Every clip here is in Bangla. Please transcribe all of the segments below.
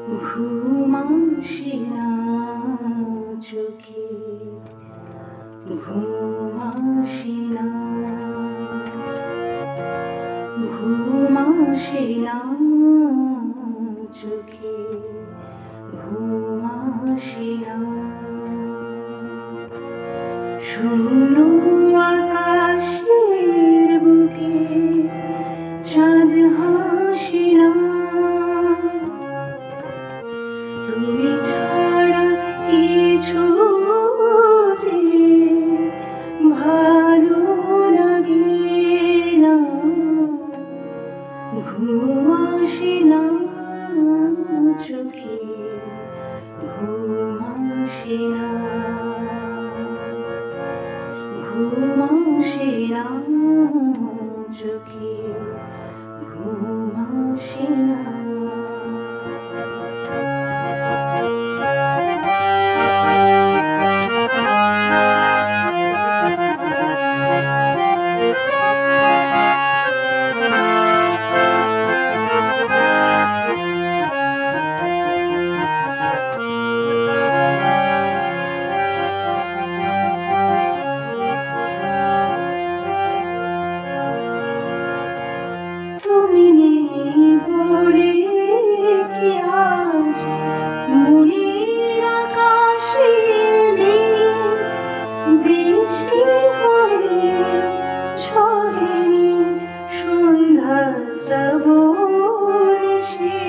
ঘুম আসে না চোখে, ঘুম আসে না, ঘুম আসে না চোখে, ঘুম আসে না। শূন্য আকাশের বুকে চাঁদ হাসে না, তুমি ছাড়া কিছু যে ভালো লাগে না। ঘুম আসে না চোখে, ঘুম আসে না, ঘুম আসে না চোখে, ঘুম আসে না। তুমি নেই বলে কি আজ মনের আকাশে বৃষ্টি হয়ে ঝরেনি সন্ধ্যা শ্রাবণ সে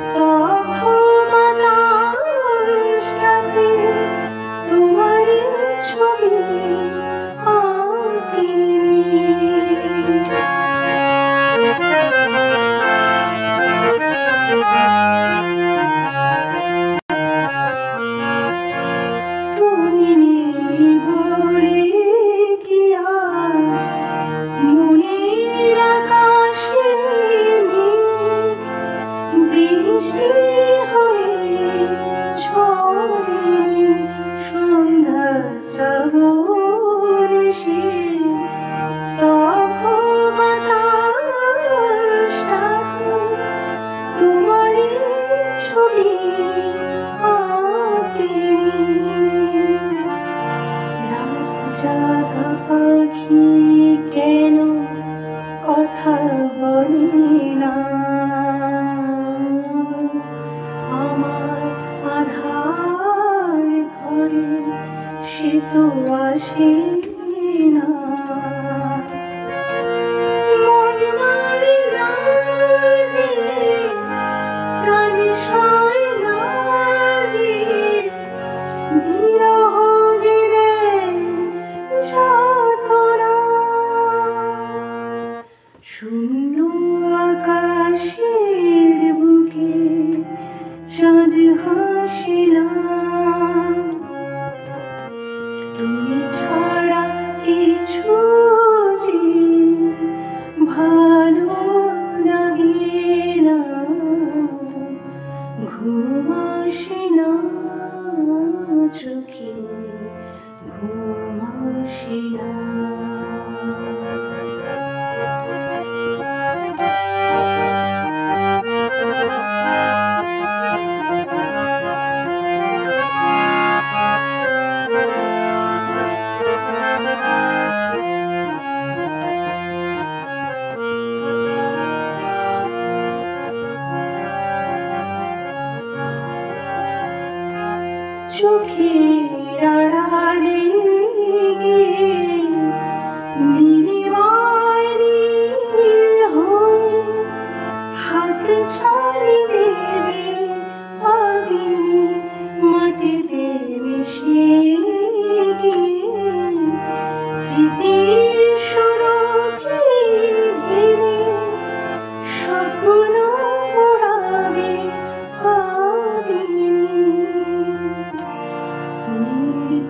স্তব্ধ বাতাসটাতে তোমার ছবি আঁকিনি। তুমি নেই বলে কি আজ মনের আকাশে বৃষ্টি হয়ে ঝরেনি সন্ধ্যা শ্রাবণ সে স্তব্ধ বাতাসটাতে তোমার ছবি আঁকিনি। রাত জাগা পাখি কেন কথা বলে না, আমার আধার ঘরে সে তো আসে না। মন মারে না যে, প্রাণ সয় না যে, বিরহ যে দেয় যাতনা। শূন্য আকাশের বুকে চাঁদ হাসে না, তুমি ছাড়া কিছু যে ভালো লাগে না। ঘুম আসে না চোখে, ঘুম আসে না। চোখের আড়ালে গিয়ে নীলিমায় নীল হয়ে হাত ছাড়ি দেবে আবিনি মাটিতে মিশে গিয়ে স্মৃতির সুরভি ঘিরে স্বপ্ন পোড়াবে আবিনি।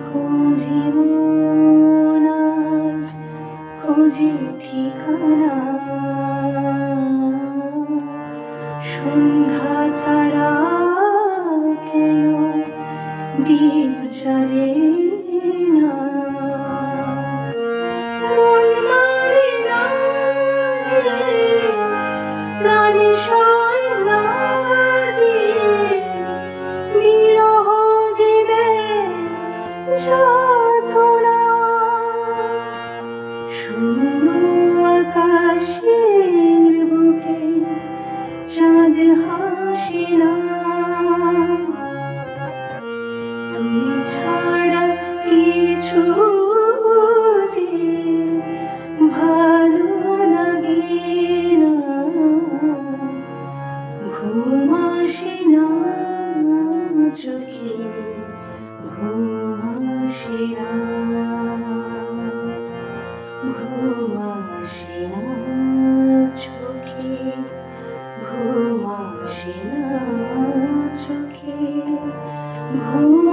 খোঁজে মন আজ খোঁজে ঠিকানা, সন্ধ্যা তারা কেন দীপ জ্বালে না। মন মারে না যে, প্রাণ সয় না যে, আসে না চোখে, ঘুম আসে না, ঘুম আসে না চোখে, ঘুম আসে না চোখে, ঘুম